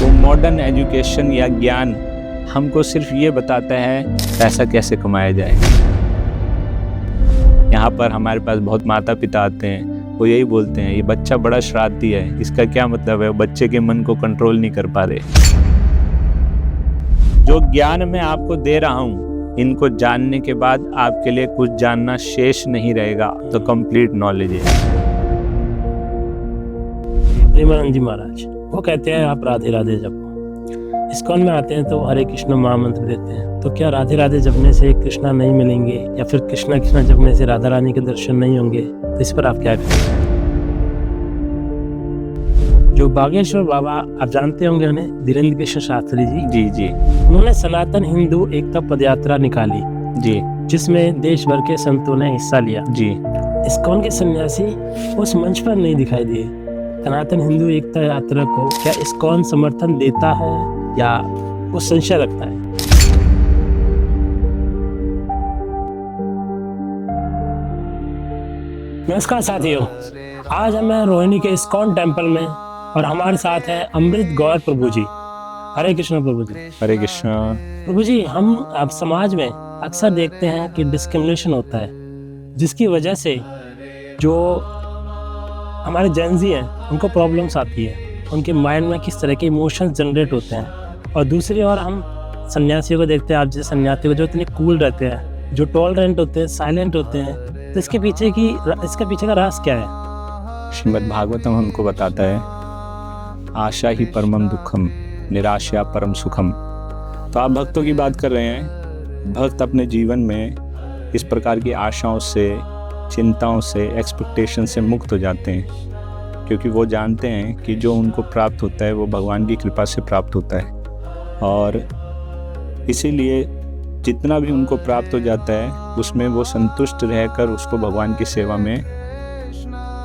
वो modern education या ज्ञान हमको सिर्फ ये बताता है पैसा कैसे कमाया जाए। यहाँ पर हमारे पास बहुत माता पिता आते हैं, वो यही बोलते हैं ये बच्चा बड़ा शरारती है। इसका क्या मतलब है? वो बच्चे के मन को कंट्रोल नहीं कर पा रहे। जो ज्ञान मैं आपको दे रहा हूँ, इनको जानने के बाद आपके लिए कुछ जानना शेष नहीं रहेगा। तो कंप्लीट नॉलेज है। प्रेमानंद जी महाराज वो कहते हैं आप राधे राधे जपो। इस्कॉन में आते हैं तो हरे कृष्ण महामंत्र देते हैं। तो क्या राधे राधे जपने से कृष्णा नहीं मिलेंगे या फिर कृष्णा कृष्णा जपने से राधा रानी के दर्शन नहीं होंगे? तो इस पर आप क्या कहेंगे? जो बागेश्वर बाबा आप जानते होंगे उन्हें, धीरेन्द्र कृष्ण शास्त्री जी। जी जी। उन्होंने सनातन हिंदू एकता पदयात्रा निकाली जी, जिसमें देश भर के संतों ने हिस्सा लिया। जी। इस्कॉन के सन्यासी उस मंच पर नहीं दिखाई दिए। सनातन हिंदू एकता यात्रा को क्या इस्कॉन समर्थन देता है या वो संशय रखता है? नमस्कार साथियों, आज हम हैं रोहिणी के इस्कॉन टेम्पल में और हमारे साथ है अमृत गौर प्रभु जी। हरे कृष्ण प्रभु जी। हरे कृष्ण। प्रभु जी, हम अब समाज में अक्सर देखते हैं कि डिस्क्रिमिनेशन होता है, जिसकी वजह से जो हमारे जेनजी हैं उनको प्रॉब्लम्स आती है। उनके माइंड में किस तरह के इमोशंस जनरेट होते हैं। और दूसरी ओर हम सन्यासियों को देखते हैं, आप जैसे सन्यासियों को जो इतने कूल रहते हैं, जो टॉलरेंट होते हैं, साइलेंट होते हैं। तो इसके पीछे का राज क्या है? श्रीमद् भागवतम हमको बताता है, आशा ही परमम दुखम, निराशा परम सुखम। तो आप भक्तों की बात कर रहे हैं। भक्त अपने जीवन में इस प्रकार की आशाओं से, चिंताओं से, एक्सपेक्टेशन से मुक्त हो जाते हैं, क्योंकि वो जानते हैं कि जो उनको प्राप्त होता है वो भगवान की कृपा से प्राप्त होता है। और इसीलिए जितना भी उनको प्राप्त हो जाता है उसमें वो संतुष्ट रहकर उसको भगवान की सेवा में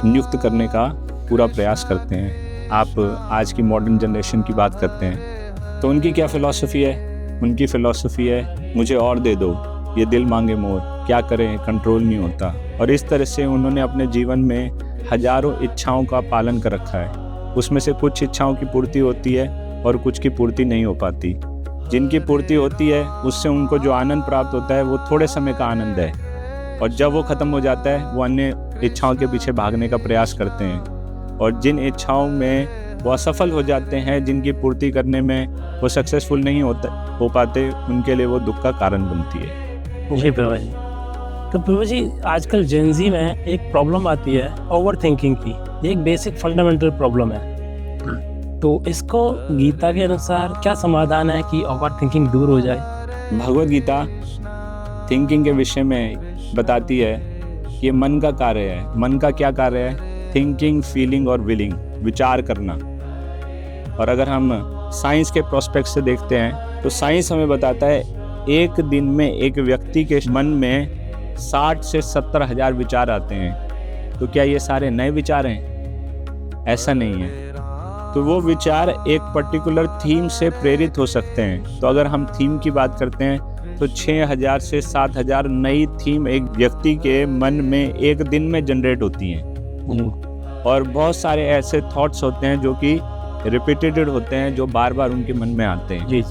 नियुक्त करने का पूरा प्रयास करते हैं। आप आज की मॉडर्न जनरेशन की बात करते हैं तो उनकी क्या फ़िलॉसफी है? उनकी फ़िलॉसफी है मुझे और दे दो, ये दिल मांगे मोर, क्या करें कंट्रोल नहीं होता। और इस तरह से उन्होंने अपने जीवन में हजारों इच्छाओं का पालन कर रखा है। उसमें से कुछ इच्छाओं की पूर्ति होती है और कुछ की पूर्ति नहीं हो पाती। जिनकी पूर्ति होती है उससे उनको जो आनंद प्राप्त होता है वो थोड़े समय का आनंद है, और जब वो ख़त्म हो जाता है वो अन्य इच्छाओं के पीछे भागने का प्रयास करते हैं। और जिन इच्छाओं में वो असफल हो जाते हैं, जिनकी पूर्ति करने में वो सक्सेसफुल नहीं हो पाते, उनके लिए वो दुख का कारण बनती है। जी प्रभु जी। तो प्रभु जी, आजकल जेनजी में एक प्रॉब्लम आती है ओवर थिंकिंग की। ये एक बेसिक फंडामेंटल प्रॉब्लम है। तो इसको गीता के अनुसार क्या समाधान है कि ओवर थिंकिंग दूर हो जाए? भगवद गीता थिंकिंग के विषय में बताती है कि ये मन का कार्य है। मन का क्या कार्य है? थिंकिंग, फीलिंग और विलिंग, विचार करना। और अगर हम साइंस के प्रोस्पेक्ट से देखते हैं तो साइंस हमें बताता है एक दिन में एक व्यक्ति के मन में 60 से 70 हज़ार विचार आते हैं। तो क्या ये सारे नए विचार हैं? ऐसा नहीं है। तो वो विचार एक पर्टिकुलर थीम से प्रेरित हो सकते हैं। तो अगर हम थीम की बात करते हैं तो 6000 से 7000 नई थीम एक व्यक्ति के मन में एक दिन में जनरेट होती हैं। और बहुत सारे ऐसे थॉट्स होते हैं जो कि रिपीटेड होते हैं, जो बार बार उनके मन में आते हैं। जी।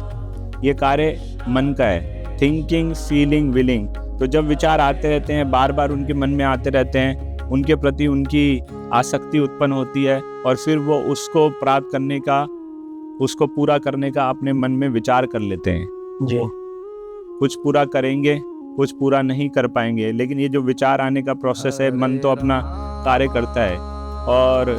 ये कार्य मन का है, थिंकिंग, फीलिंग, विलिंग। तो जब विचार आते रहते हैं, बार बार उनके मन में आते रहते हैं, उनके प्रति उनकी आसक्ति उत्पन्न होती है और फिर वो उसको प्राप्त करने का, उसको पूरा करने का अपने मन में विचार कर लेते हैं। जी। कुछ पूरा करेंगे, कुछ पूरा नहीं कर पाएंगे, लेकिन ये जो विचार आने का प्रोसेस है, मन तो अपना कार्य करता है। और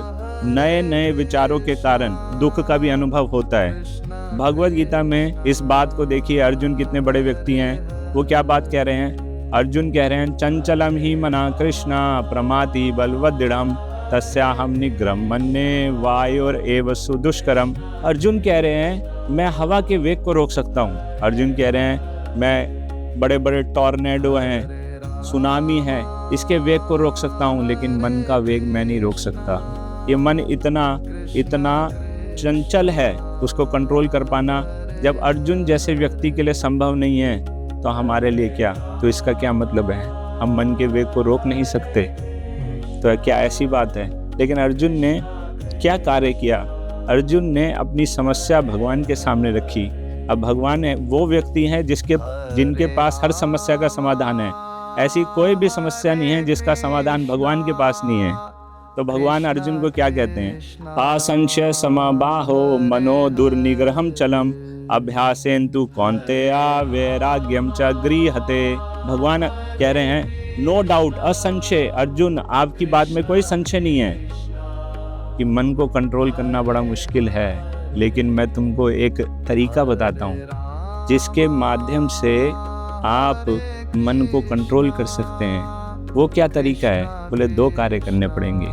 नए नए विचारों के कारण दुख का भी अनुभव होता है। भगवद गीता में इस बात को देखिए, अर्जुन कितने बड़े व्यक्ति हैं, वो क्या बात कह रहे हैं? अर्जुन कह रहे हैं चंचलम ही मना कृष्णा प्रमाति बलवदृढ़म तस्याहम निग्रम मन्ये वायोर एव सुदुष्करम। अर्जुन कह रहे हैं मैं हवा के वेग को रोक सकता हूँ। अर्जुन कह रहे हैं मैं बड़े बड़े टॉर्नेडो हैं, सुनामी है, इसके वेग को रोक सकता हूँ, लेकिन मन का वेग मैं नहीं रोक सकता। ये मन इतना चंचल है, उसको कंट्रोल कर पाना जब अर्जुन जैसे व्यक्ति के लिए संभव नहीं है, तो हमारे लिए क्या? तो इसका क्या मतलब है? हम मन के वेग को रोक नहीं सकते? तो क्या ऐसी बात है? लेकिन अर्जुन ने क्या कार्य किया? अर्जुन ने अपनी समस्या भगवान के सामने रखी। अब भगवान है वो व्यक्ति हैं जिनके पास हर समस्या का समाधान है। ऐसी कोई भी समस्या नहीं है जिसका समाधान भगवान के पास नहीं है। तो भगवान अर्जुन को क्या कहते हैं? असंशय समबाहो मनो दुर्निग्रहम चलम अभ्यासेन तु कौन्तेया वैराग्यम च गृह्यते। भगवान कह रहे हैं नो डाउट, असंशय अर्जुन, आपकी बात में कोई संशय नहीं है कि मन को कंट्रोल करना बड़ा मुश्किल है, लेकिन मैं तुमको एक तरीका बताता हूँ जिसके माध्यम से आप मन को कंट्रोल कर सकते हैं। वो क्या तरीका है? बोले 2 कार्य करने पड़ेंगे।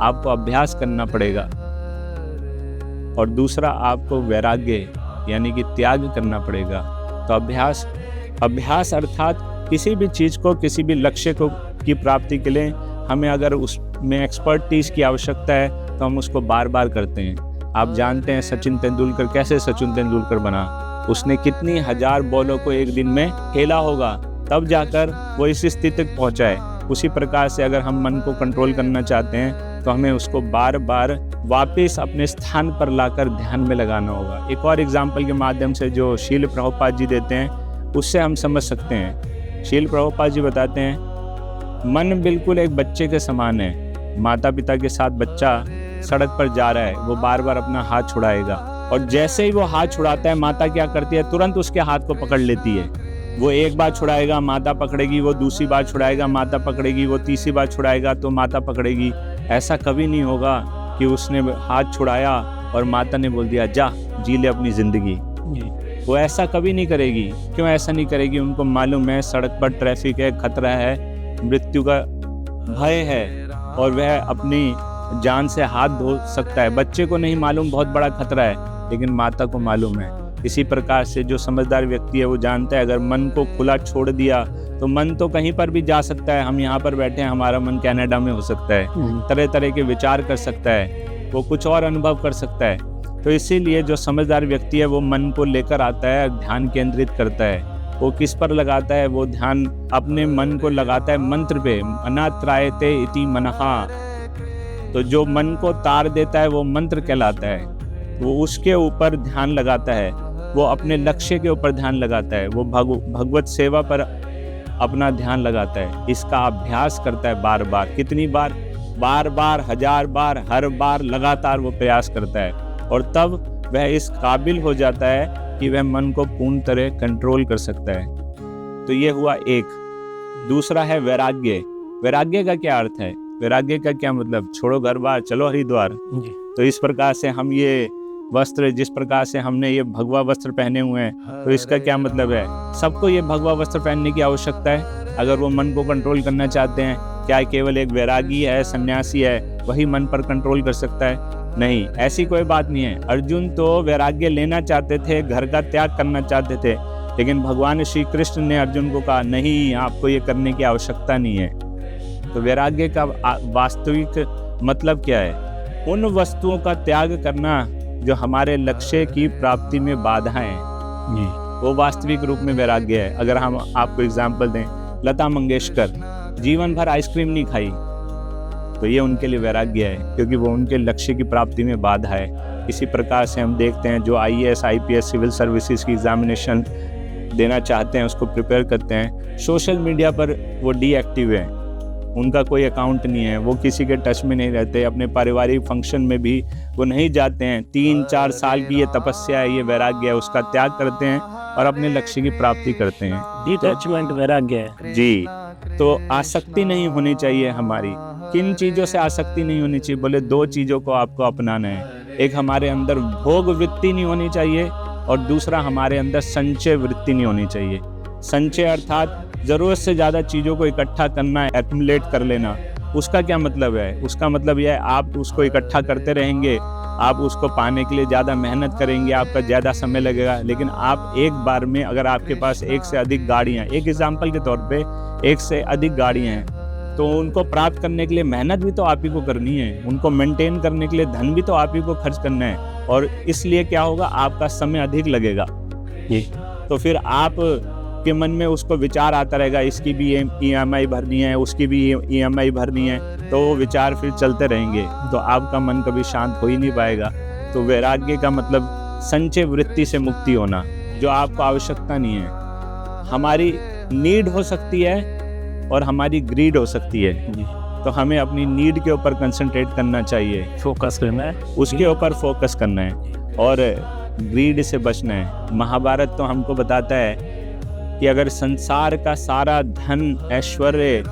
आपको अभ्यास करना पड़ेगा और दूसरा आपको वैराग्य यानी कि त्याग करना पड़ेगा। तो अभ्यास अर्थात किसी भी चीज़ को, किसी भी लक्ष्य को की प्राप्ति के लिए हमें अगर उसमें एक्सपर्टीज की आवश्यकता है तो हम उसको बार बार करते हैं। आप जानते हैं सचिन तेंदुलकर कैसे सचिन तेंदुलकर बना? उसने कितनी हजार बॉलों को एक दिन में खेला होगा, तब जाकर वो इस स्थिति तक पहुंचा है। उसी प्रकार से अगर हम मन को कंट्रोल करना चाहते हैं तो हमें उसको बार बार वापस अपने स्थान पर लाकर ध्यान में लगाना होगा। एक और एग्जाम्पल के माध्यम से जो शील प्रभुपाद जी देते हैं उससे हम समझ सकते हैं। शील प्रभुपाद जी बताते हैं मन बिल्कुल एक बच्चे के समान है। माता पिता के साथ बच्चा सड़क पर जा रहा है, वो बार बार अपना हाथ छुड़ाएगा और जैसे ही वो हाथ छुड़ाता है माता क्या करती है? तुरंत उसके हाथ को पकड़ लेती है। वो एक बार छुड़ाएगा, माता पकड़ेगी, वो दूसरी बार छुड़ाएगा, माता पकड़ेगी, वो तीसरी बार छुड़ाएगा तो माता पकड़ेगी। ऐसा कभी नहीं होगा कि उसने हाथ छुड़ाया और माता ने बोल दिया जा जी ले अपनी ज़िंदगी। वो ऐसा कभी नहीं करेगी। क्यों ऐसा नहीं करेगी? उनको मालूम है सड़क पर ट्रैफिक है, खतरा है, मृत्यु का भय है और वह अपनी जान से हाथ धो सकता है। बच्चे को नहीं मालूम बहुत बड़ा खतरा है, लेकिन माता को मालूम है। इसी प्रकार से जो समझदार व्यक्ति है वो जानता है अगर मन को खुला छोड़ दिया तो मन तो कहीं पर भी जा सकता है। हम यहाँ पर बैठे हैं, हमारा मन कनाडा में हो सकता है, तरह तरह के विचार कर सकता है, वो कुछ और अनुभव कर सकता है। तो इसीलिए जो समझदार व्यक्ति है वो मन को लेकर आता है, ध्यान केंद्रित करता है। वो किस पर लगाता है? वो ध्यान अपने मन को लगाता है मंत्र पे। अनात्रायते इति मनहा। तो जो मन को तार देता है वो मंत्र कहलाता है। वो उसके ऊपर ध्यान लगाता है, वो अपने लक्ष्य के ऊपर ध्यान लगाता है, वो भगवत सेवा पर अपना ध्यान लगाता है। इसका अभ्यास करता है बार बार। कितनी बार? बार बार, 1000 बार, हर बार लगातार वो प्रयास करता है और तब वह इस काबिल हो जाता है कि वह मन को पूर्ण तरह कंट्रोल कर सकता है। तो ये हुआ एक। दूसरा है वैराग्य। वैराग्य का क्या अर्थ है? वैराग्य का क्या मतलब? छोड़ो घर बार, चलो हरिद्वार। तो इस प्रकार से हम ये वस्त्र, जिस प्रकार से हमने ये भगवा वस्त्र पहने हुए हैं, तो इसका क्या मतलब है? सबको ये भगवा वस्त्र पहनने की आवश्यकता है अगर वो मन को कंट्रोल करना चाहते हैं। क्या केवल एक वैरागी है, सन्यासी है, वही मन पर कंट्रोल कर सकता है? नहीं, ऐसी कोई बात नहीं है। अर्जुन तो वैराग्य लेना चाहते थे, घर का त्याग करना चाहते थे, लेकिन भगवान श्री कृष्ण ने अर्जुन को कहा नहीं, आपको ये करने की आवश्यकता नहीं है। तो वैराग्य का वास्तविक मतलब क्या है? उन वस्तुओं का त्याग करना जो हमारे लक्ष्य की प्राप्ति में बाधाएं हैं, वो वास्तविक रूप में वैराग्य है। अगर हम आपको एग्जाम्पल दें, लता मंगेशकर जीवन भर आइसक्रीम नहीं खाई, तो ये उनके लिए वैराग्य है, क्योंकि वो उनके लक्ष्य की प्राप्ति में बाधा है। इसी प्रकार से हम देखते हैं जो IAS, IPS, सिविल सर्विसेज की एग्जामिनेशन देना चाहते हैं, उसको प्रिपेयर करते हैं, सोशल मीडिया पर वो डीएक्टिव है, उनका कोई अकाउंट नहीं है, वो किसी के टच में नहीं रहते, अपने पारिवारिक फंक्शन में भी वो नहीं जाते हैं। 3-4 साल की ये तपस्या है, ये वैराग्य है, उसका त्याग करते हैं और अपने लक्ष्य की प्राप्ति करते हैं। डिटैचमेंट वैराग्य है जी। तो आसक्ति नहीं होनी चाहिए हमारी। किन चीज़ों से आसक्ति नहीं होनी चाहिए? बोले 2 चीज़ों को आपको अपनाना है। एक हमारे अंदर भोग वृत्ति नहीं होनी चाहिए और दूसरा हमारे अंदर संचय वृत्ति नहीं होनी चाहिए। संचय अर्थात ज़रूरत से ज़्यादा चीज़ों को इकट्ठा करना, एक्युमुलेट कर लेना। उसका क्या मतलब है? उसका मतलब यह है आप उसको इकट्ठा करते रहेंगे, आप उसको पाने के लिए ज़्यादा मेहनत करेंगे, आपका ज़्यादा समय लगेगा, लेकिन आप एक बार में अगर आपके पास 1 से अधिक गाड़ियाँ, एक एग्जाम्पल के तौर पे 1 से अधिक गाड़ियाँ हैं, तो उनको प्राप्त करने के लिए मेहनत भी तो आप ही को करनी है, उनको मेंटेन करने के लिए धन भी तो आप ही को खर्च करना है, और इसलिए क्या होगा? आपका समय अधिक लगेगा। ये तो फिर आप के मन में उसको विचार आता रहेगा, इसकी भी EMI भरनी है, उसकी भी EMI भरनी है, तो वो विचार फिर चलते रहेंगे, तो आपका मन कभी शांत हो ही नहीं पाएगा। तो वैराग्य का मतलब संचय वृत्ति से मुक्ति होना, जो आपको आवश्यकता नहीं है। हमारी नीड हो सकती है और हमारी ग्रीड हो सकती है, तो हमें अपनी नीड के ऊपर कंसंट्रेट करना चाहिए, फोकस करना है, उसके ऊपर फोकस करना है और ग्रीड से बचना है। महाभारत तो हमको बताता है कि अगर संसार का सारा धन, ऐश्वर्य,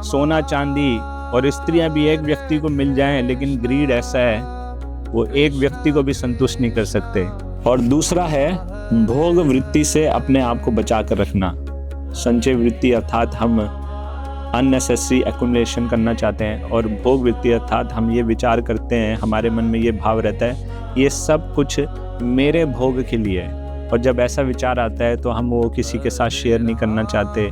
सोना चांदी और स्त्रियां भी एक व्यक्ति को मिल जाएं, लेकिन ग्रीड ऐसा है वो एक व्यक्ति को भी संतुष्ट नहीं कर सकते। और दूसरा है भोग वृत्ति से अपने आप को बचा कर रखना। संचय वृत्ति अर्थात हम अननेसेसरी एक्युमुलेशन करना चाहते हैं, और भोग वृत्ति अर्थात हम ये विचार करते हैं, हमारे मन में ये भाव रहता है ये सब कुछ मेरे भोग के लिए है, और जब ऐसा विचार आता है तो हम वो किसी के साथ शेयर नहीं करना चाहते,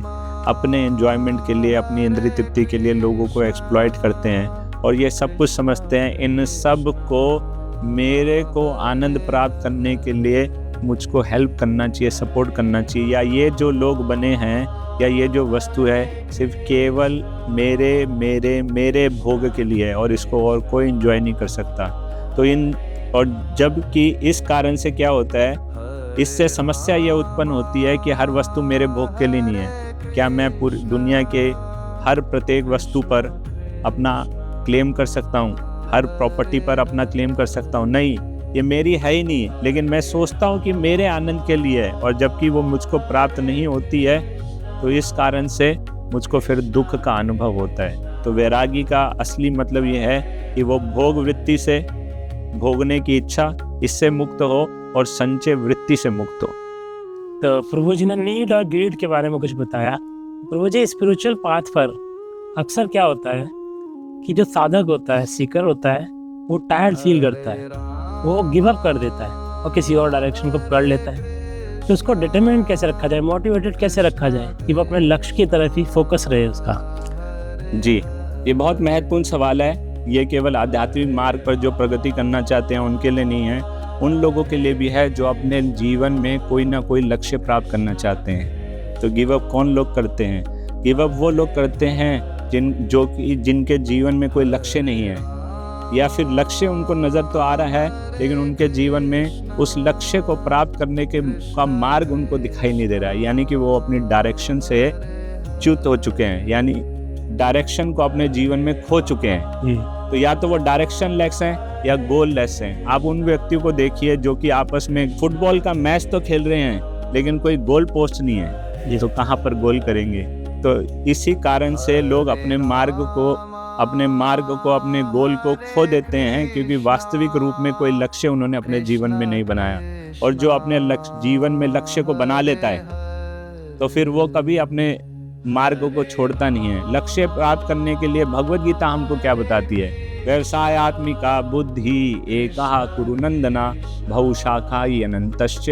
अपने एंजॉयमेंट के लिए, अपनी इंद्रिय तृप्ति के लिए लोगों को एक्सप्लॉइट करते हैं, और ये सब कुछ समझते हैं इन सब को मेरे को आनंद प्राप्त करने के लिए मुझको हेल्प करना चाहिए, सपोर्ट करना चाहिए, या ये जो लोग बने हैं या ये जो वस्तु है सिर्फ केवल मेरे मेरे मेरे भोग के लिए है और इसको और कोई एंजॉय नहीं कर सकता। तो और जबकि इस कारण से क्या होता है, इससे समस्या ये उत्पन्न होती है कि हर वस्तु मेरे भोग के लिए नहीं है। क्या मैं पूरी दुनिया के हर प्रत्येक वस्तु पर अपना क्लेम कर सकता हूँ, हर प्रॉपर्टी पर अपना क्लेम कर सकता हूँ? नहीं, ये मेरी है ही नहीं, लेकिन मैं सोचता हूँ कि मेरे आनंद के लिए है, और जबकि वो मुझको प्राप्त नहीं होती है तो इस कारण से मुझको फिर दुख का अनुभव होता है। तो वैरागी का असली मतलब ये है कि वो भोग वृत्ति से, भोगने की इच्छा, इससे मुक्त हो और संचय वृत्ति से मुक्त हो। तो प्रभु जी ने नीड और ग्रीड के बारे में कुछ बताया। प्रभु जी, स्पिरिचुअल पाथ पर अक्सर क्या होता है कि जो साधक होता है, सीकर होता है, वो टायर्ड फील करता है, वो गिव अप कर देता है और किसी और डायरेक्शन को पकड़ लेता है। तो उसको डिटरमिनेट कैसे रखा जाए, मोटिवेटेड कैसे रखा जाए कि वो अपने लक्ष्य की तरफ ही फोकस रहे उसका? जी, ये बहुत महत्वपूर्ण सवाल है। ये केवल आध्यात्मिक मार्ग पर जो प्रगति करना चाहते हैं उनके लिए नहीं है, उन लोगों के लिए भी है जो अपने जीवन में कोई ना कोई लक्ष्य प्राप्त करना चाहते हैं। तो गिव अप कौन लोग करते हैं? गिव अप वो लोग करते हैं जिनके जीवन में कोई लक्ष्य नहीं है, या फिर लक्ष्य उनको नज़र तो आ रहा है लेकिन उनके जीवन में उस लक्ष्य को प्राप्त करने का मार्ग उनको दिखाई नहीं दे रहा है, यानी कि वो अपनी डायरेक्शन से च्युत हो चुके हैं, यानी डायरेक्शन को अपने जीवन में खो चुके हैं। तो या तो वो डायरेक्शन लेस हैं या गोल लेस हैं। आप उन व्यक्तियों को देखिए जो कि आपस में फुटबॉल का मैच तो खेल रहे हैं लेकिन कोई गोल पोस्ट नहीं है, तो कहाँ पर गोल करेंगे? तो इसी कारण से लोग अपने मार्ग को, अपने गोल को खो देते हैं, क्योंकि वास्तविक रूप में कोई लक्ष्य उन्होंने अपने जीवन में नहीं बनाया। और जो अपने जीवन में लक्ष्य को बना लेता है तो फिर वो कभी अपने मार्ग को छोड़ता नहीं है। लक्ष्य प्राप्त करने के लिए भगवद गीता हमको क्या बताती है? व्यवसायात्मिका बुद्धि एका कुरु नंदना भव शाखाई अनंतश्च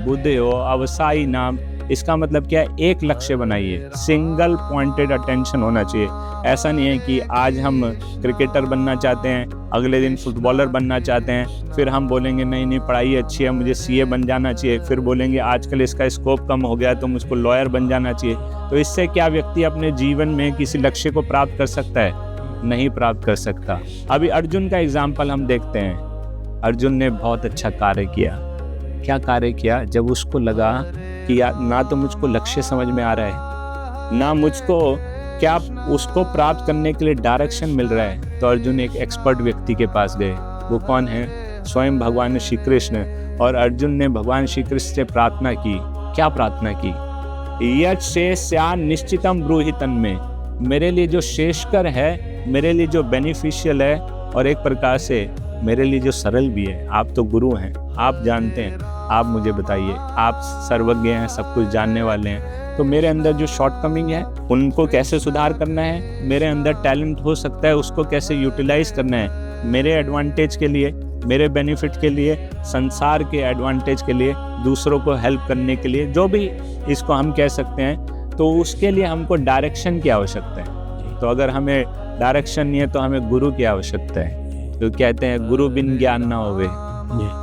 बुद्धयो अवसायी नाम। इसका मतलब क्या है? एक लक्ष्य बनाइए, सिंगल पॉइंटेड अटेंशन होना चाहिए। ऐसा नहीं है कि आज हम क्रिकेटर बनना चाहते हैं, अगले दिन फुटबॉलर बनना चाहते हैं, फिर हम बोलेंगे नहीं पढ़ाई अच्छी है, मुझे सीए बन जाना चाहिए, फिर बोलेंगे आजकल इसका स्कोप कम हो गया तो मुझको लॉयर बन जाना चाहिए। तो इससे क्या व्यक्ति अपने जीवन में किसी लक्ष्य को प्राप्त कर सकता है? नहीं प्राप्त कर सकता। अभी अर्जुन का एग्जाम्पल हम देखते हैं। अर्जुन ने बहुत अच्छा कार्य किया। क्या कार्य किया? जब उसको लगा कि ना तो मुझको लक्ष्य समझ में आ रहा है, ना मुझको क्या उसको प्राप्त करने के लिए डायरेक्शन मिल रहा है, तो अर्जुन एक एक्सपर्ट व्यक्ति के पास गए। वो कौन है? स्वयं भगवान श्री कृष्ण। और अर्जुन ने भगवान श्री कृष्ण से प्रार्थना की। क्या प्रार्थना की? यत् शेष्या निश्चितम ब्रूहि तन्मे। मेरे लिए जो शेषकर है, मेरे लिए जो बेनिफिशियल है, और एक प्रकार से मेरे लिए जो सरल भी है। आप तो गुरु हैं, आप जानते हैं, आप मुझे बताइए, आप सर्वज्ञ हैं, सब कुछ जानने वाले हैं। तो मेरे अंदर जो शॉर्टकमिंग है उनको कैसे सुधार करना है, मेरे अंदर टैलेंट हो सकता है उसको कैसे यूटिलाइज करना है, मेरे एडवांटेज के लिए, मेरे बेनिफिट के लिए, संसार के एडवांटेज के लिए, दूसरों को हेल्प करने के लिए, जो भी इसको हम कह सकते हैं। तो उसके लिए हमको डायरेक्शन की आवश्यकता है। तो अगर हमें डायरेक्शन नहीं है तो हमें गुरु की आवश्यकता है। तो कहते हैं गुरु बिन ज्ञान ना होवे।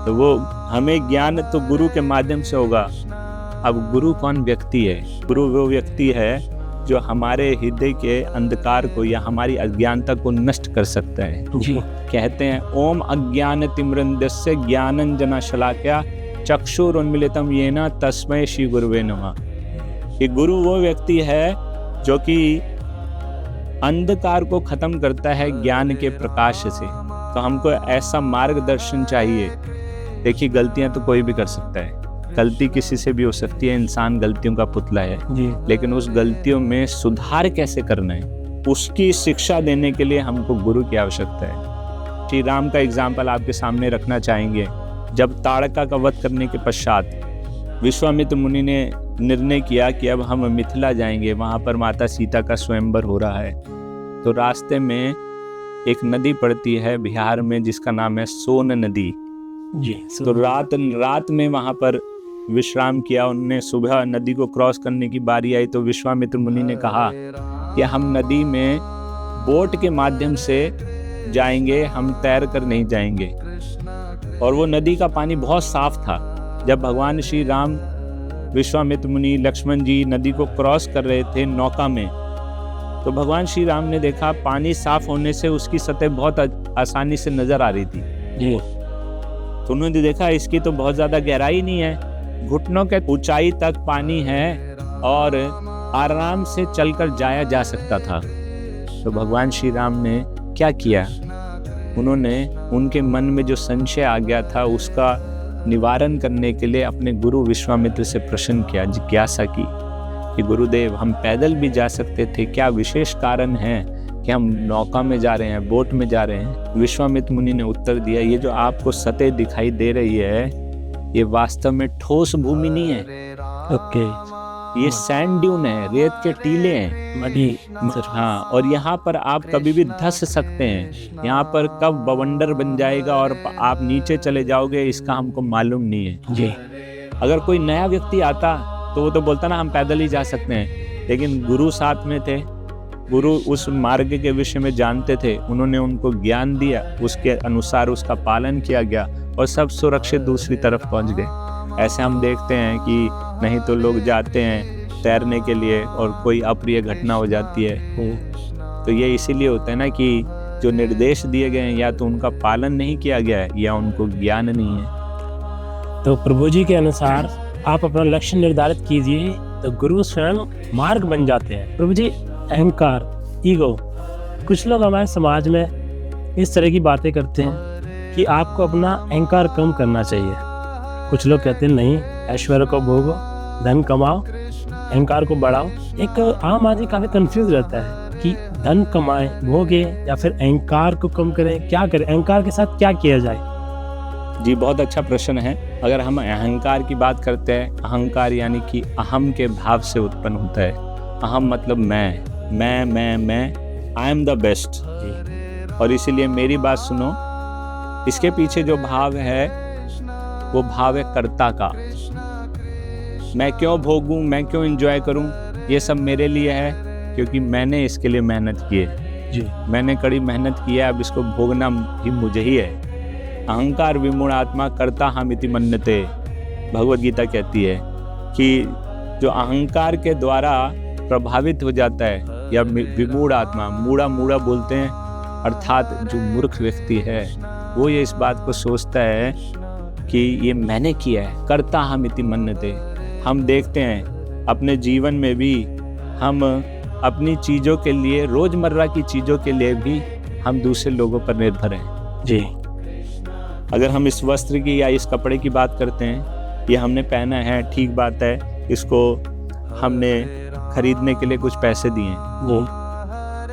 तो वो हमें ज्ञान तो गुरु के माध्यम से होगा। अब गुरु कौन व्यक्ति है? गुरु वो व्यक्ति है जो हमारे हृदय के अंधकार को या हमारी अज्ञानता को नष्ट कर सकता है। जी कहते हैं ओम अज्ञान तिमिरंधस्य ज्ञानंजना शलाकया चक्षुरुन्मीलितं येन तस्मै श्री गुरुवे नमः। कि गुरु वो व्यक्ति है जो कि अंधकार को खत्म करता है ज्ञान के प्रकाश से। तो हमको ऐसा मार्गदर्शन चाहिए। देखिए गलतियां तो कोई भी कर सकता है, गलती किसी से भी हो सकती है, इंसान गलतियों का पुतला है। जी लेकिन उस गलतियों में सुधार कैसे करना है उसकी शिक्षा देने के लिए हमको गुरु की आवश्यकता है। श्री राम का एग्जाम्पल आपके सामने रखना चाहेंगे। जब ताड़का का वध करने के पश्चात विश्वामित्र मुनि ने निर्णय किया कि अब हम मिथिला जाएंगे, वहाँ पर माता सीता का स्वयंवर हो रहा है। तो रास्ते में एक नदी पड़ती है बिहार में जिसका नाम है सोन नदी। जी तो रात में वहाँ पर विश्राम किया उन्होंने। सुबह नदी को क्रॉस करने की बारी आई तो विश्वामित्र मुनि ने कहा कि हम नदी में बोट के माध्यम से जाएंगे, हम तैर कर नहीं जाएंगे। और वो नदी का पानी बहुत साफ था। जब भगवान श्री राम, विश्वामित्र मुनि, लक्ष्मण जी नदी को क्रॉस कर रहे थे नौका में, तो भगवान श्री राम ने देखा पानी साफ होने से उसकी सतह बहुत आसानी से नजर आ रही थी। जी तो उन्होंने देखा इसकी तो बहुत ज्यादा गहराई नहीं है, घुटनों के ऊंचाई तक पानी है और आराम से चलकर जाया जा सकता था। तो भगवान श्री राम ने क्या किया, उन्होंने उनके मन में जो संशय आ गया था उसका निवारण करने के लिए अपने गुरु विश्वामित्र से प्रश्न किया, जिज्ञासा की कि गुरुदेव हम पैदल भी जा सकते थे, क्या विशेष कारण है कि हम नौका में जा रहे हैं, बोट में जा रहे हैं। विश्वामित्र मुनि ने उत्तर दिया, ये जो आपको सतह दिखाई दे रही है ये वास्तव में ठोस भूमि नहीं है। ओके, ये सैंड ड्यून है, रेत के टीले हैं। मडी। हाँ, और यहाँ पर आप कभी भी धंस सकते हैं। यहाँ पर कब बवंडर बन जाएगा और आप नीचे चले जाओगे इसका हमको मालूम नहीं है। जी अगर कोई नया व्यक्ति आता तो वो तो बोलता ना हम पैदल ही जा सकते हैं, लेकिन गुरु साथ में थे, गुरु उस मार्ग के विषय में जानते थे, उन्होंने उनको ज्ञान दिया, उसके अनुसार उसका पालन किया गया और सब सुरक्षित दूसरी तरफ पहुंच गए। ऐसे हम देखते हैं कि नहीं तो लोग जाते हैं तैरने के लिए और कोई अप्रिय घटना हो जाती है। तो ये इसीलिए होता है ना कि जो निर्देश दिए गए हैं या तो उनका पालन नहीं किया गया है या उनको ज्ञान नहीं है। तो प्रभु जी के अनुसार आप अपना लक्ष्य निर्धारित कीजिए तो गुरु स्वयं मार्ग बन जाते हैं। प्रभु जी, अहंकार, ईगो, कुछ लोग हमारे समाज में इस तरह की बातें करते हैं कि आपको अपना अहंकार कम करना चाहिए। कुछ लोग कहते हैं नहीं, ऐश्वर्य को भोगो, धन कमाओ, अहंकार को बढ़ाओ। एक आम आदमी काफ़ी कंफ्यूज रहता है कि धन कमाएं, भोगे या फिर अहंकार को कम करें, क्या करें, अहंकार के साथ क्या किया जाए। जी, बहुत अच्छा प्रश्न है। अगर हम अहंकार की बात करते हैं, अहंकार यानी कि अहम के भाव से उत्पन्न होता है। अहम मतलब मैं, आई एम द बेस्ट। और इसीलिए मेरी बात सुनो, इसके पीछे जो भाव है वो भाव है कर्ता का। मैं क्यों भोगूं, मैं क्यों एंजॉय करूं, ये सब मेरे लिए है क्योंकि मैंने इसके लिए मेहनत की है। जी, मैंने कड़ी मेहनत की है, अब इसको भोगना भी मुझे ही है। अहंकार विमूढ़ आत्मा कर्ता हमिति मन्यते, भगवद गीता कहती है कि जो अहंकार के द्वारा प्रभावित हो जाता है या विमूढ़ आत्मा, मूढ़ा बोलते हैं, अर्थात जो मूर्ख व्यक्ति है वो ये इस बात को सोचता है कि ये मैंने किया है। कर्ता हमिति मन्यते। हम देखते हैं अपने जीवन में भी, हम अपनी चीज़ों के लिए, रोज़मर्रा की चीज़ों के लिए भी हम दूसरे लोगों पर निर्भर हैं। जी, अगर हम इस वस्त्र की या इस कपड़े की बात करते हैं, ये हमने पहना है, ठीक बात है, इसको हमने खरीदने के लिए कुछ पैसे दिए,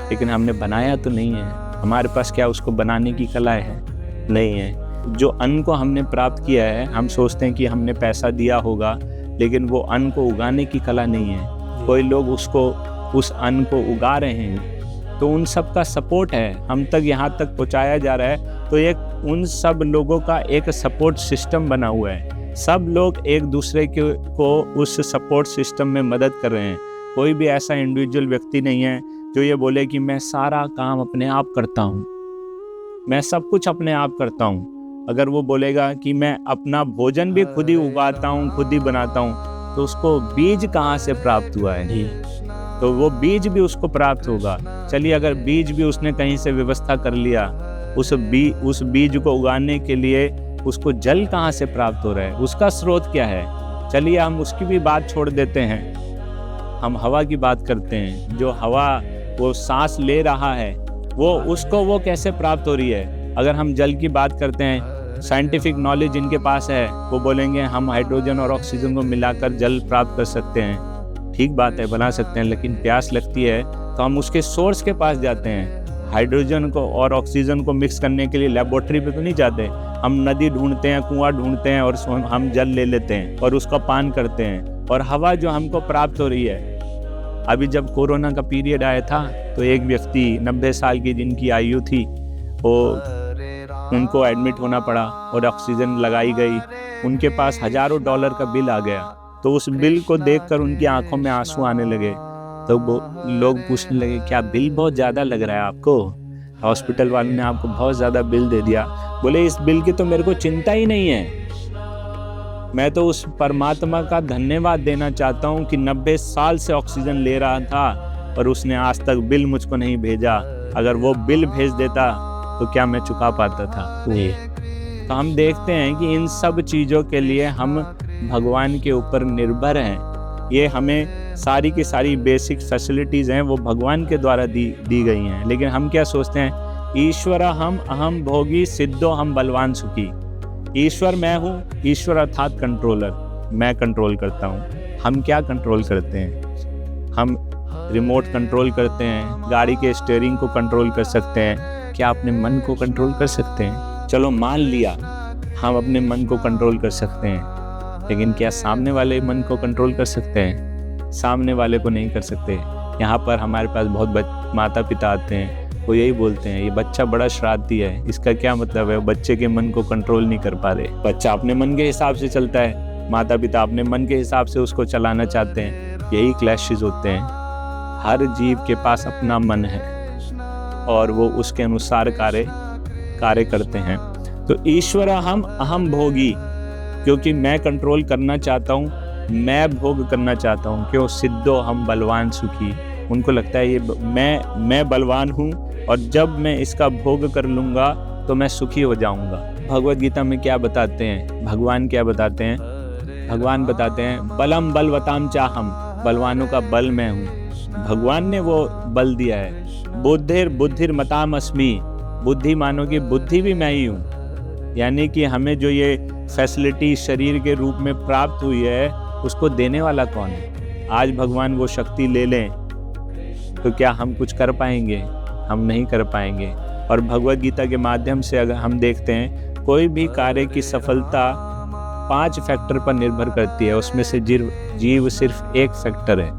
लेकिन हमने बनाया तो नहीं है। हमारे पास क्या उसको बनाने की कला है? नहीं है। जो अन्न को हमने प्राप्त किया है, हम सोचते हैं कि हमने पैसा दिया होगा, लेकिन वो अन्न को उगाने की कला नहीं है। कोई लोग उस अन्न को उगा रहे हैं, तो उन सब का सपोर्ट है, हम तक यहाँ तक पहुँचाया जा रहा है। तो एक उन सब लोगों का एक सपोर्ट सिस्टम बना हुआ है। सब लोग एक दूसरे को उस सपोर्ट सिस्टम में मदद कर रहे हैं। कोई भी ऐसा इंडिविजुअल व्यक्ति नहीं है जो ये बोले कि मैं सारा काम अपने आप करता हूँ, मैं सब कुछ अपने आप करता हूँ। अगर वो बोलेगा कि मैं अपना भोजन भी खुद ही उगाता हूँ, खुद ही बनाता हूँ, तो उसको बीज कहाँ से प्राप्त हुआ है? तो वो बीज भी उसको प्राप्त होगा। चलिए अगर बीज भी उसने कहीं से व्यवस्था कर लिया, उस बीज को उगाने के लिए उसको जल कहाँ से प्राप्त हो रहा है, उसका स्रोत क्या है। चलिए हम उसकी भी बात छोड़ देते हैं, हम हवा की बात करते हैं। जो हवा वो सांस ले रहा है वो कैसे प्राप्त हो रही है। अगर हम जल की बात करते हैं, साइंटिफिक नॉलेज जिनके पास है वो बोलेंगे हम हाइड्रोजन और ऑक्सीजन को मिलाकर जल प्राप्त कर सकते हैं। ठीक बात है, बना सकते हैं, लेकिन प्यास लगती है तो हम उसके सोर्स के पास जाते हैं। हाइड्रोजन को और ऑक्सीजन को मिक्स करने के लिए लेबोरेटरी पे तो नहीं जाते, हम नदी ढूंढते हैं, कुआं ढूंढते हैं और हम जल ले लेते हैं और उसका पान करते हैं। और हवा जो हमको प्राप्त हो रही है, अभी जब कोरोना का पीरियड आया था तो एक व्यक्ति 90 साल की जिनकी आयु थी वो उनको एडमिट होना पड़ा और ऑक्सीजन लगाई गई। उनके पास हज़ारों डॉलर का बिल आ गया। तो उस बिल को देखकर उनकी आंखों में आंसू आने लगे। तो वो लोग पूछने लगे क्या बिल बहुत ज़्यादा लग रहा है आपको, हॉस्पिटल वालों ने आपको बहुत ज़्यादा बिल दे दिया। बोले इस बिल की तो मेरे को चिंता ही नहीं है, मैं तो उस परमात्मा का धन्यवाद देना चाहता हूँ कि 90 साल से ऑक्सीजन ले रहा था और उसने आज तक बिल मुझको नहीं भेजा। अगर वो बिल भेज देता तो क्या मैं चुका पाता था। तो हम देखते हैं कि इन सब चीज़ों के लिए हम भगवान के ऊपर निर्भर हैं। ये हमें सारी की सारी बेसिक फैसिलिटीज़ हैं वो भगवान के द्वारा दी गई हैं। लेकिन हम क्या सोचते हैं, ईश्वर हम अहम भोगी सिद्धो हम बलवान सुखी। ईश्वर मैं हूँ, ईश्वर अर्थात कंट्रोलर, मैं कंट्रोल करता हूँ। हम क्या कंट्रोल करते हैं, हम रिमोट कंट्रोल करते हैं, गाड़ी के स्टीयरिंग को कंट्रोल कर सकते हैं, क्या अपने मन को कंट्रोल कर सकते हैं। चलो मान लिया हम अपने मन को कंट्रोल कर सकते हैं, लेकिन क्या सामने वाले मन को कंट्रोल कर सकते हैं, सामने वाले को नहीं कर सकते। यहाँ पर हमारे पास बहुत माता पिता आते हैं, वो यही बोलते हैं ये बच्चा बड़ा शरारती है। इसका क्या मतलब है, बच्चे के मन को कंट्रोल नहीं कर पा रहे। बच्चा अपने मन के हिसाब से चलता है, माता पिता अपने मन के हिसाब से उसको चलाना चाहते हैं। यही क्लैशेस होते हैं। हर जीव के पास अपना मन है और वो उसके अनुसार कार्य करते हैं। तो ईश्वर हम अहम भोगी, क्योंकि मैं कंट्रोल करना चाहता हूँ, मैं भोग करना चाहता हूँ। क्यों, सिद्धो हम बलवान सुखी। उनको लगता है ये मैं बलवान हूँ और जब मैं इसका भोग कर लूँगा तो मैं सुखी हो जाऊँगा। भगवद गीता में क्या बताते हैं, भगवान क्या बताते हैं, भगवान बताते हैं बलम बलवताम चाहम, बलवानों का बल मैं हूँ। भगवान ने वो बल दिया है। बुद्धिर मताम अस्मि, बुद्धिमानों की बुद्धि भी मैं ही हूँ। यानी कि हमें जो ये फैसिलिटी शरीर के रूप में प्राप्त हुई है उसको देने वाला कौन है। आज भगवान वो शक्ति ले लें तो क्या हम कुछ कर पाएंगे, हम नहीं कर पाएंगे। और भगवद गीता के माध्यम से अगर हम देखते हैं कोई भी कार्य की सफलता 5 फैक्टर पर निर्भर करती है, उसमें से जीव सिर्फ एक फैक्टर है,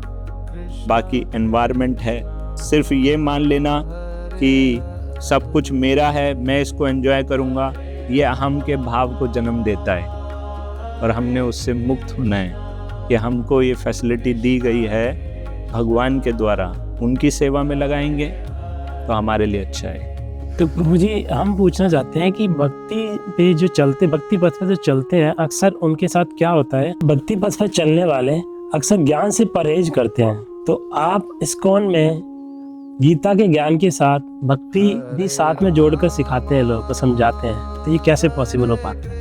बाकी एनवायरनमेंट है। सिर्फ ये मान लेना कि सब कुछ मेरा है, मैं इसको एंजॉय करूँगा, ये अहम के भाव को जन्म देता है। और हमने उससे मुक्त होना है कि हमको ये फैसिलिटी दी गई है भगवान के द्वारा, उनकी सेवा में लगाएंगे तो हमारे लिए अच्छा है। तो प्रभु जी हम पूछना चाहते हैं कि भक्ति पथ पे जो चलते हैं अक्सर उनके साथ क्या होता है, भक्ति पथ पर चलने वाले अक्सर ज्ञान से परहेज करते हैं। तो आप इस्कॉन में गीता के ज्ञान के साथ भक्ति भी साथ में जोड़कर सिखाते हैं, लोग को समझाते हैं, तो ये कैसे पॉसिबल हो पाता है?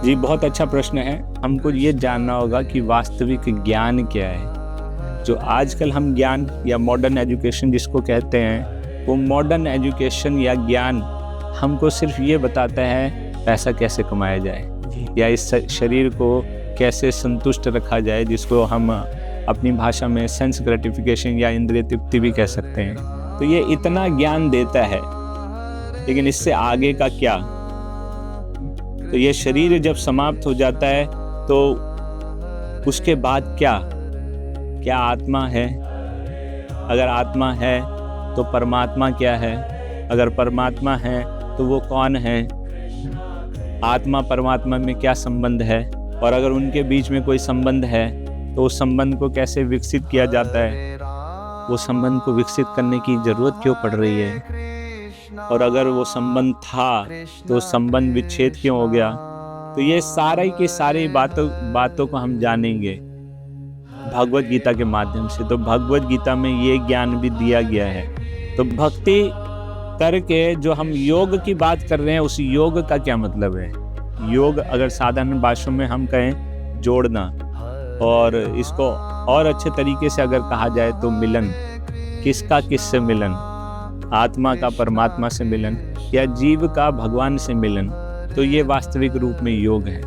जी बहुत अच्छा प्रश्न है। हमको ये जानना होगा कि वास्तविक ज्ञान क्या है। जो आजकल हम ज्ञान या मॉडर्न एजुकेशन जिसको कहते हैं, वो मॉडर्न एजुकेशन या ज्ञान हमको सिर्फ ये बताता है पैसा कैसे कमाया जाए या इस शरीर को कैसे संतुष्ट रखा जाए, जिसको हम अपनी भाषा में सेंस ग्रेटिफिकेशन या इंद्रिय तृप्ति भी कह सकते हैं। तो ये इतना ज्ञान देता है, लेकिन इससे आगे का क्या। तो ये शरीर जब समाप्त हो जाता है तो उसके बाद क्या आत्मा है। अगर आत्मा है तो परमात्मा क्या है, अगर परमात्मा है तो वो कौन है, आत्मा परमात्मा में क्या संबंध है, और अगर उनके बीच में कोई संबंध है तो उस संबंध को कैसे विकसित किया जाता है, वो संबंध को विकसित करने की ज़रूरत क्यों पड़ रही है, और अगर वो संबंध था तो संबंध विच्छेद क्यों हो गया। तो ये सारी की सारी बातों को हम जानेंगे। भगवत गीता के माध्यम से। तो भगवत गीता में ये ज्ञान भी दिया गया है। तो भक्ति करके जो हम योग की बात कर रहे हैं, उस योग का क्या मतलब है? योग अगर साधारण भाषा में हम कहें जोड़ना, और इसको और अच्छे तरीके से अगर कहा जाए तो मिलन। किसका किससे मिलन? आत्मा का परमात्मा से मिलन या जीव का भगवान से मिलन। तो ये वास्तविक रूप में योग है।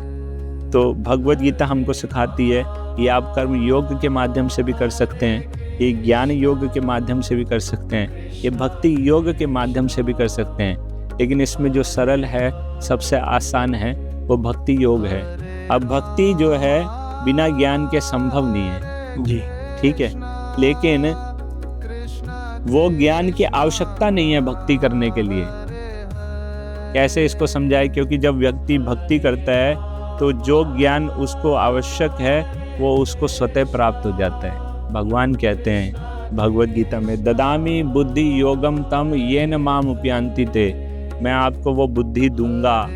तो भगवत गीता हमको सिखाती है कि आप कर्म योग के माध्यम से भी कर सकते हैं, ये ज्ञान योग के माध्यम से भी कर सकते हैं, ये भक्ति योग के माध्यम से भी कर सकते हैं। लेकिन इसमें जो सरल है, सबसे आसान है, वो भक्ति योग है। अब भक्ति जो है बिना ज्ञान के संभव नहीं है जी, ठीक है। लेकिन वो ज्ञान की आवश्यकता नहीं है भक्ति करने के लिए। कैसे इसको समझाए? क्योंकि जब व्यक्ति भक्ति करता है तो जो ज्ञान उसको आवश्यक है वो उसको स्वतः प्राप्त हो जाता है। भगवान कहते हैं भगवत गीता में, ददामी बुद्धि योगम तम येन माम उपयांति ते। मैं आपको वो बुद्धि दूंगा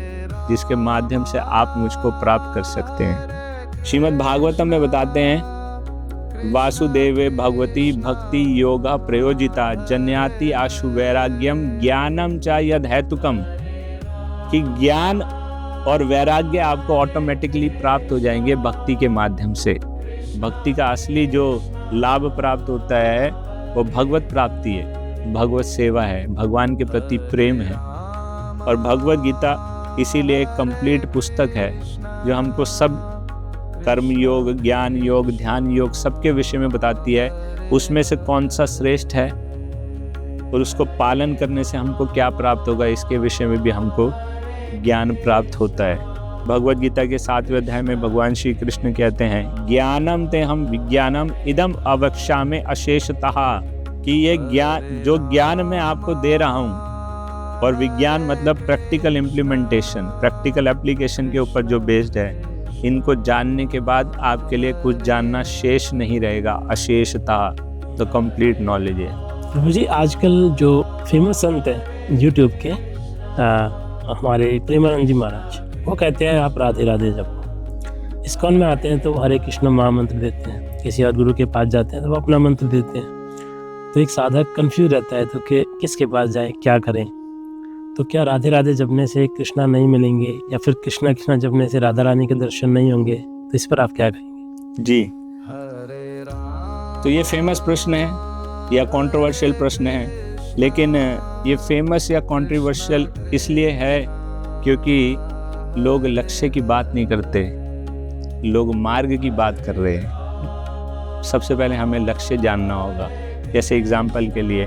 जिसके माध्यम से आप मुझको प्राप्त कर सकते हैं। श्रीमद् भागवतम में बताते हैं, वासुदेवे भगवती भक्ति योगा प्रयोजिता जन्याति आशु वैराग्यम ज्ञानम च यद हेतुकम। कि ज्ञान और वैराग्य आपको ऑटोमेटिकली प्राप्त हो जाएंगे भक्ति के माध्यम से। भक्ति का असली जो लाभ प्राप्त होता है वो भगवत प्राप्ति है, भगवत सेवा है, भगवान के प्रति प्रेम है। और भगवत गीता इसीलिए एक कंप्लीट पुस्तक है जो हमको सब कर्म योग, ज्ञान योग, ध्यान योग सबके विषय में बताती है। उसमें से कौन सा श्रेष्ठ है और उसको पालन करने से हमको क्या प्राप्त होगा, इसके विषय में भी हमको ज्ञान प्राप्त होता है। भगवत गीता के 7वें अध्याय में भगवान श्री कृष्ण कहते हैं, ज्ञानम ते हम विज्ञानम इदम अवक्ष्यामि अशेषतः। कि ये ज्ञान, जो ज्ञान मैं आपको दे रहा हूँ, और विज्ञान मतलब प्रैक्टिकल इम्प्लीमेंटेशन, प्रैक्टिकल एप्लीकेशन के ऊपर जो बेस्ड है, इनको जानने के बाद आपके लिए कुछ जानना शेष नहीं रहेगा, अशेषतः। तो कंप्लीट नॉलेज है। प्रभु जी, आजकल जो फेमस संत हैं यूट्यूब के, हमारे प्रेमानंद जी महाराज, वो कहते हैं आप राधे राधे जपो। इस्कॉन में आते हैं तो हरे कृष्ण महामंत्र देते हैं, किसी और गुरु के पास जाते हैं तो वो अपना मंत्र देते हैं। तो एक साधक कंफ्यूज रहता है तो कि किसके पास जाए, क्या करें। तो क्या राधे राधे जपने से कृष्णा नहीं मिलेंगे, या फिर कृष्णा कृष्णा जपने से राधा रानी के दर्शन नहीं होंगे? तो इस पर आप क्या कहेंगे? जी, तो ये फेमस प्रश्न है या कंट्रोवर्शियल प्रश्न है। लेकिन ये फेमस या कंट्रोवर्शियल इसलिए है क्योंकि लोग लक्ष्य की बात नहीं करते, लोग मार्ग की बात कर रहे हैं। सबसे पहले हमें लक्ष्य जानना होगा। जैसे एग्जाम्पल के लिए,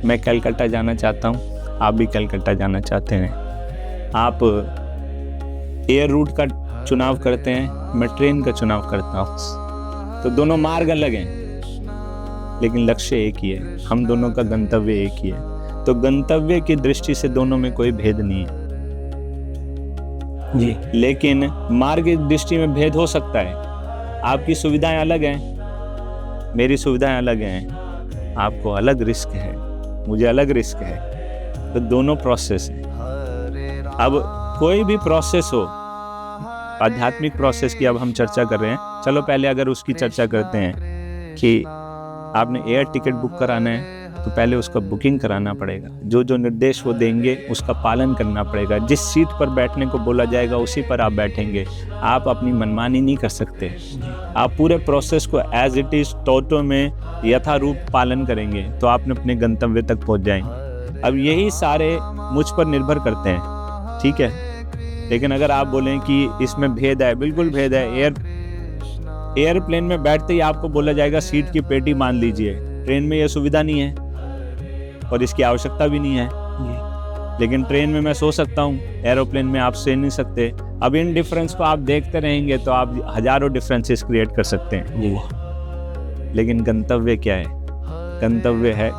मैं कलकत्ता जाना चाहता हूँ, आप भी कलकत्ता जाना चाहते हैं। आप एयर रूट का चुनाव करते हैं, मैं ट्रेन का चुनाव करता हूँ। तो दोनों मार्ग अलग हैं, लेकिन लक्ष्य एक ही है, हम दोनों का गंतव्य एक ही है। तो गंतव्य की दृष्टि से दोनों में कोई भेद नहीं है जी। लेकिन मार्ग की दृष्टि में भेद हो सकता है। आपकी सुविधाएं अलग हैं, मेरी सुविधाएं अलग हैं, आपको अलग रिस्क है, मुझे अलग रिस्क है। तो दोनों प्रोसेस हैं। अब कोई भी प्रोसेस हो, आध्यात्मिक प्रोसेस की अब हम चर्चा कर रहे हैं, चलो पहले अगर उसकी चर्चा करते हैं कि आपने एयर टिकट बुक कराना है तो पहले उसका बुकिंग कराना पड़ेगा। जो जो निर्देश वो देंगे उसका पालन करना पड़ेगा। जिस सीट पर बैठने को बोला जाएगा उसी पर आप बैठेंगे। आप अपनी मनमानी नहीं कर सकते। आप पूरे प्रोसेस को एज इट इज टोटो में यथारूप पालन करेंगे तो आप अपने गंतव्य तक पहुंच जाएंगे। अब यही सारे मुझ पर निर्भर करते हैं, ठीक है। लेकिन अगर आप बोलें कि इसमें भेद है, बिल्कुल भेद है। एयरप्लेन में बैठते ही आपको बोला जाएगा सीट की पेटी मान लीजिए। ट्रेन में यह सुविधा नहीं है और इसकी आवश्यकता भी नहीं है। लेकिन ट्रेन में मैं सो सकता हूँ, एरोप्लेन में आप सो नहीं सकते। अब इन डिफरेंस को आप देखते रहेंगे तो आप हजारों डिफरेंसेस क्रिएट कर सकते हैं। लेकिन गंतव्य क्या है? गंतव्य है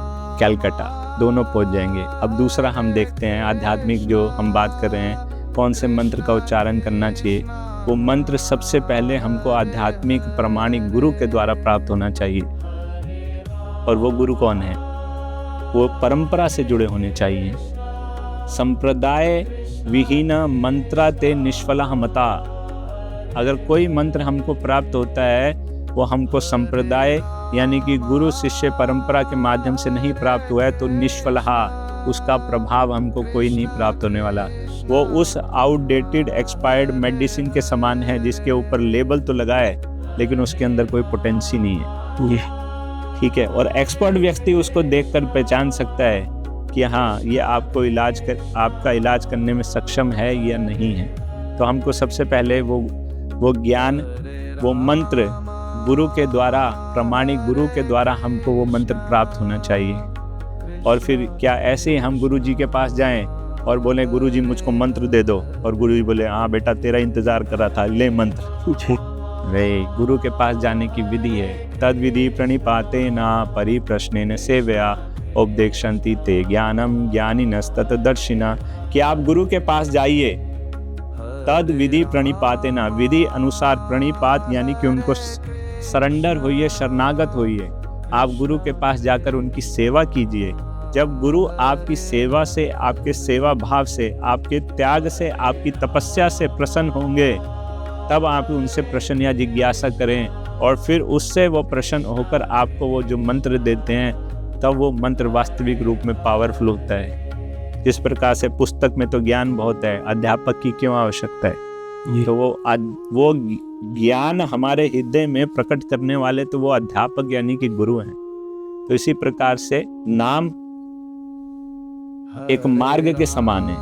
कलकत्ता, दोनों पहुंच जाएंगे। अब दूसरा हम देखते हैं, आध्यात्मिक जो हम बात कर रहे हैं, कौन से मंत्र का उच्चारण करना चाहिए। वो मंत्र सबसे पहले हमको आध्यात्मिक प्रमाणिक गुरु के द्वारा प्राप्त होना चाहिए। और वो गुरु कौन है? वो परंपरा से जुड़े होने चाहिए। संप्रदाय विहीन मंत्रा ते निष्फला मता। अगर कोई मंत्र हमको प्राप्त होता है वो हमको संप्रदाय यानी कि गुरु शिष्य परंपरा के माध्यम से नहीं प्राप्त हुआ है तो निष्फलहा, उसका प्रभाव हमको कोई नहीं प्राप्त होने वाला। वो उस आउटडेटेड एक्सपायर्ड मेडिसिन के समान है जिसके ऊपर लेबल तो लगा है लेकिन उसके अंदर कोई पोटेंसी नहीं है। ठीक है, और एक्सपर्ट व्यक्ति उसको देखकर पहचान सकता है कि हाँ ये आपको आपका इलाज करने में सक्षम है या नहीं है। तो हमको सबसे पहले वो ज्ञान, वो मंत्र गुरु के द्वारा, प्रमाणिक गुरु के द्वारा हमको वो मंत्र प्राप्त होना चाहिए। और फिर क्या ऐसे ही हम गुरु जी के पास जाएं और बोले गुरु जी मुझको मंत्र दे दो, और गुरु जी बोले हाँ बेटा तेरा इंतजार कर रहा था, ले मंत्र। वे गुरु के पास जाने की विधि है। तद विधि प्रणिपाते ना परिप्रश्नेन सेवया उपदेक्षन्ति ते ज्ञानम ज्ञानिनस्ततदर्शिना। कि आप गुरु के पास जाइए, तद विधि प्रणिपाते ना, विधि अनुसार, प्रणिपात यानी कि उनको सरेंडर होइए, शरणागत होइए। आप गुरु के पास जाकर उनकी सेवा कीजिए। जब गुरु आपकी सेवा से, आपके सेवा भाव से, आपके त्याग से, आपकी तपस्या से प्रसन्न होंगे, तब आप उनसे प्रश्न या जिज्ञासा करें और फिर उससे वो प्रसन्न होकर आपको वो जो मंत्र देते हैं, तब वो मंत्र वास्तविक रूप में पावरफुल होता है। जिस प्रकार से पुस्तक में तो ज्ञान बहुत है, अध्यापक की क्यों आवश्यकता है? तो वो ज्ञान हमारे हृदय में प्रकट करने वाले तो वो अध्यापक यानी कि गुरु हैं। तो इसी प्रकार से नाम एक मार्ग के समान है।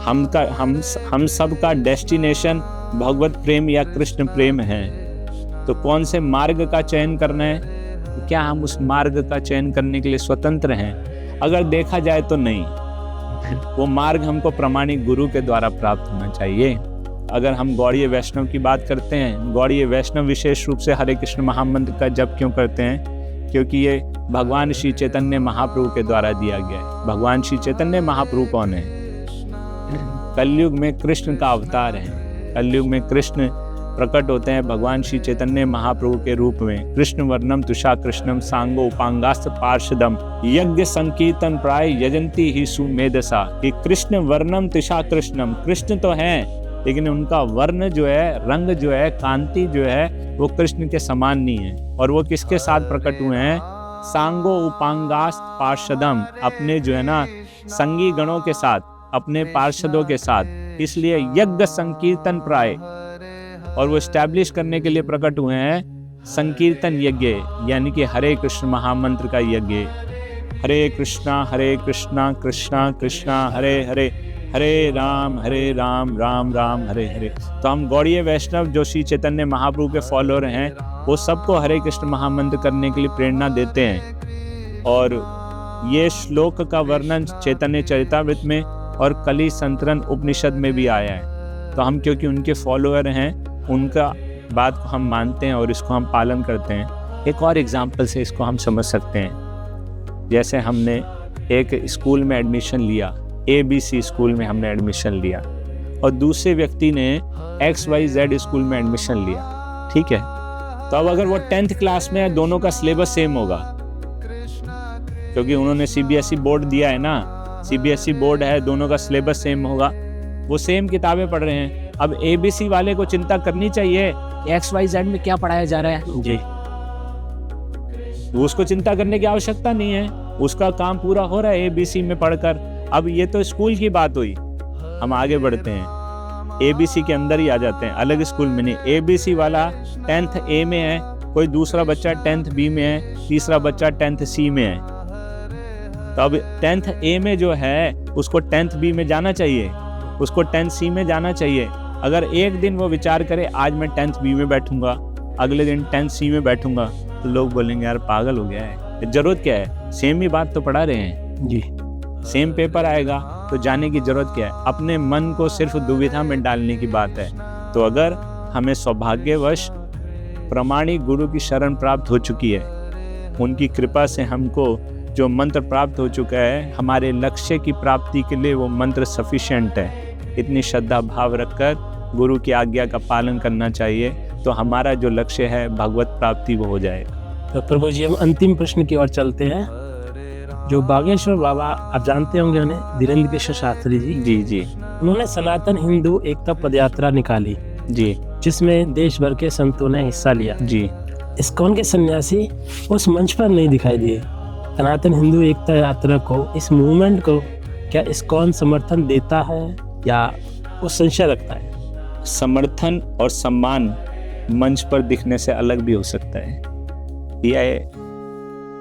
हम सब का डेस्टिनेशन भगवत प्रेम या कृष्ण प्रेम है। तो कौन से मार्ग का चयन करना है? क्या हम उस मार्ग का चयन करने के लिए स्वतंत्र हैं? अगर देखा जाए तो नहीं। वो मार्ग हमको प्रमाणिक गुरु के द्वारा प्राप्त होना चाहिए। अगर हम गौड़ीय वैष्णव की बात करते हैं, गौड़ीय वैष्णव विशेष रूप से हरे कृष्ण महामंत्र का जप क्यों करते हैं? क्योंकि ये भगवान श्री चैतन्य महाप्रभु के द्वारा दिया गया है। भगवान श्री चैतन्य महाप्रभु कौन है? कलयुग में कृष्ण का अवतार है। कलयुग में कृष्ण प्रकट होते हैं भगवान श्री चैतन्य महाप्रभु के रूप में। कृष्ण वर्णम तुषा कृष्णम सांगो उपांगास्त पार्षदम यज्ञ संकीर्तन प्राय यजंती ही सुमेधसा। कि कृष्ण वर्णम तुषा कृष्णम, कृष्ण तो है लेकिन उनका वर्ण जो है, रंग जो है, कांति जो है, वो कृष्ण के समान नहीं है। और वो किसके साथ प्रकट हुए हैं? सांगो उपांगास्त पार्षदम, अपने जो है ना संगी गणों के साथ, अपने पार्षदों के साथ। इसलिए यज्ञ संकीर्तन प्राय, और वो स्टैब्लिश करने के लिए प्रकट हुए हैं संकीर्तन यज्ञ, यानी कि हरे कृष्ण महामंत्र का यज्ञ। हरे कृष्णा कृष्णा कृष्णा हरे हरे, हरे राम राम राम हरे हरे। तो हम गौड़ीय वैष्णव जो श्री चैतन्य महाप्रभु के फॉलोअर हैं, वो सबको हरे कृष्ण महामंत्र करने के लिए प्रेरणा देते हैं। और ये श्लोक का वर्णन चैतन्य चरितामृत में और कली संतरण उपनिषद में भी आया है। तो हम क्योंकि उनके फॉलोअर हैं, उनका बात को हम मानते हैं और इसको हम पालन करते हैं। एक और एग्जाम्पल से इसको हम समझ सकते हैं। जैसे हमने एक स्कूल में एडमिशन लिया, ABC स्कूल में हमने एडमिशन लिया, और दूसरे व्यक्ति ने XYZ स्कूल में एडमिशन लिया। ठीक है, तो अब अगर वो 10th क्लास में है, दोनों का सिलेबस सेम होगा, क्योंकि उन्होंने CBSE बोर्ड दिया है ना, CBSE बोर्ड है, दोनों का सिलेबस सेम होगा, वो सेम किताबें पढ़ रहे हैं। अब ABC वाले को चिंता करनी चाहिए XYZ में क्या पढ़ाया जा रहा है जी, उसको चिंता करने की आवश्यकता नहीं है, उसका काम पूरा हो रहा है ABC में पढ़कर। अब ये तो स्कूल की बात हुई, हम आगे बढ़ते हैं, ABC के अंदर ही आ जाते हैं, अलग स्कूल में नहीं। ABC वाला 10th A में है, कोई दूसरा बच्चा 10th B में है, तीसरा बच्चा 10th C में है। तो अब 10th A में जो है उसको 10th B में जाना चाहिए, उसको 10th C में जाना चाहिए। अगर एक दिन वो विचार करे आज मैं 10th B में बैठूंगा, अगले दिन 10th C में बैठूंगा, तो लोग बोलेंगे यार पागल हो गया है, जरूरत क्या है, सेम ही बात तो पढ़ा रहे हैं जी, सेम पेपर आएगा तो जाने की जरूरत क्या है। अपने मन को सिर्फ दुविधा में डालने की बात है। तो अगर हमें सौभाग्यवश प्रमाणिक गुरु की शरण प्राप्त हो चुकी है, उनकी कृपा से हमको जो मंत्र प्राप्त हो चुका है, हमारे लक्ष्य की प्राप्ति के लिए वो मंत्र सफिशिएंट है। इतनी श्रद्धा भाव रखकर गुरु की आज्ञा का पालन करना चाहिए, तो हमारा जो लक्ष्य है भगवत प्राप्ति वो हो जाएगा। तो प्रभु जी, हम अंतिम प्रश्न की ओर चलते हैं। जो बागेश्वर बाबा, आप जानते होंगे उन्हें, धीरेन्द्र कृष्ण शास्त्री जी। जी जी, उन्होंने सनातन हिंदू एकता पदयात्रा निकाली जी। जिसमें देश भर के संतों ने हिस्सा लिया। जी। इस्कॉन के सन्यासी उस मंच पर नहीं दिखाई दिए। सनातन हिंदू एकता यात्रा को, इस मूवमेंट को क्या इस्कॉन समर्थन देता है या वो संशय रखता है? समर्थन और सम्मान मंच पर दिखने से अलग भी हो सकता है। यह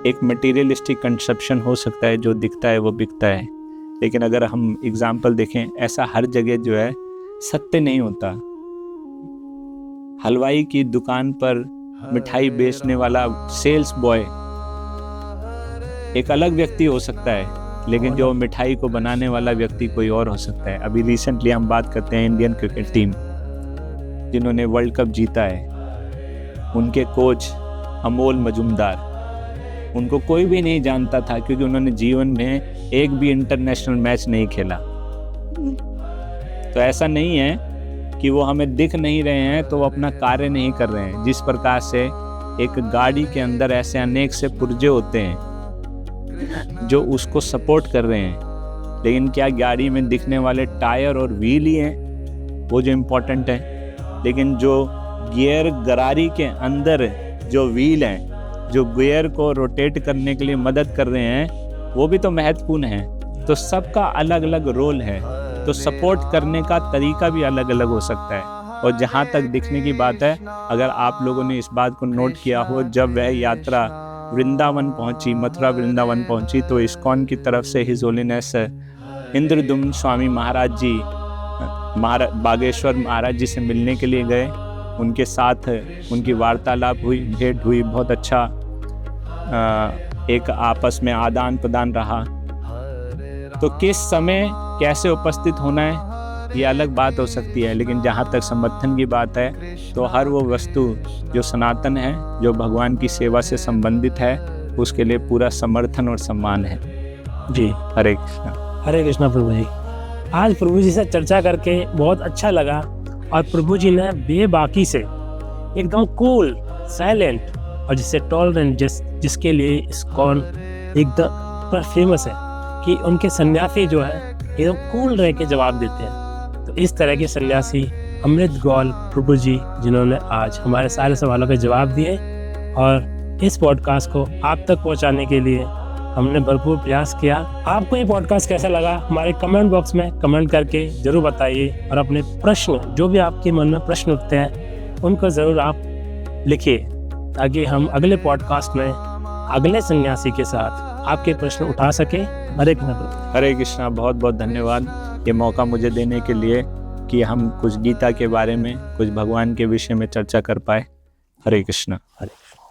एक मटेरियलिस्टिक कंसेप्शन हो सकता है, जो दिखता है वो बिकता है। लेकिन अगर हम एग्जाम्पल देखें, ऐसा हर जगह जो है सत्य नहीं होता। हलवाई की दुकान पर मिठाई बेचने वाला सेल्स बॉय एक अलग व्यक्ति हो सकता है, लेकिन जो मिठाई को बनाने वाला व्यक्ति कोई और हो सकता है। अभी रिसेंटली हम बात करते हैं इंडियन क्रिकेट टीम जिन्होंने वर्ल्ड कप जीता है, उनके कोच अमोल मजुमदार, उनको कोई भी नहीं जानता था क्योंकि उन्होंने जीवन में एक भी इंटरनेशनल मैच नहीं खेला। तो ऐसा नहीं है कि वो हमें दिख नहीं रहे हैं तो वो अपना कार्य नहीं कर रहे हैं। जिस प्रकार से एक गाड़ी के अंदर ऐसे अनेक से पुर्जे होते हैं जो उसको सपोर्ट कर रहे हैं, लेकिन क्या गाड़ी में दिखने वाले टायर और व्हील ही हैं वो जो इम्पोर्टेंट है? लेकिन जो गियर गरारी के अंदर जो व्हील हैं, जो गियर को रोटेट करने के लिए मदद कर रहे हैं, वो भी तो महत्वपूर्ण है। तो सबका अलग अलग रोल है, तो सपोर्ट करने का तरीका भी अलग अलग हो सकता है। और जहाँ तक दिखने की बात है, अगर आप लोगों ने इस बात को नोट किया हो, जब वह यात्रा वृंदावन पहुंची, मथुरा वृंदावन पहुंची, तो इस्कॉन की तरफ से हिज होलीनेस इंद्रदुम्न स्वामी महाराज जी बागेश्वर महाराज जी से मिलने के लिए गए। उनके साथ उनकी वार्तालाप हुई, भेंट हुई, बहुत अच्छा एक आपस में आदान प्रदान रहा। तो किस समय कैसे उपस्थित होना है ये अलग बात हो सकती है, लेकिन जहाँ तक समर्थन की बात है तो हर वो वस्तु जो सनातन है, जो भगवान की सेवा से संबंधित है, उसके लिए पूरा समर्थन और सम्मान है। जी, हरे कृष्णा। हरे कृष्णा प्रभु जी। आज प्रभु जी से चर्चा करके बहुत अच्छा लगा और प्रभु जी ने बेबाकी से एकदम कूल, साइलेंट और जिससे टॉलरेंट, जिसके लिए इस्कॉन एकदम पर फेमस है कि उनके सन्यासी जो है एकदम कूल रह के जवाब देते हैं। तो इस तरह के सन्यासी अमृत गौल प्रभु जी, जिन्होंने आज हमारे सारे सवालों के जवाब दिए, और इस पॉडकास्ट को आप तक पहुंचाने के लिए हमने भरपूर प्रयास किया। आपको ये पॉडकास्ट कैसा लगा हमारे कमेंट बॉक्स में कमेंट करके जरूर बताइए, और अपने प्रश्न, जो भी आपके मन में प्रश्न उठते हैं, उनको ज़रूर आप लिखिए, ताकि हम अगले पॉडकास्ट में अगले सन्यासी के साथ आपके प्रश्न उठा सके। हरे कृष्णा। हरे कृष्णा। बहुत बहुत धन्यवाद ये मौका मुझे देने के लिए कि हम कुछ गीता के बारे में, कुछ भगवान के विषय में चर्चा कर पाए। हरे कृष्णा। हरे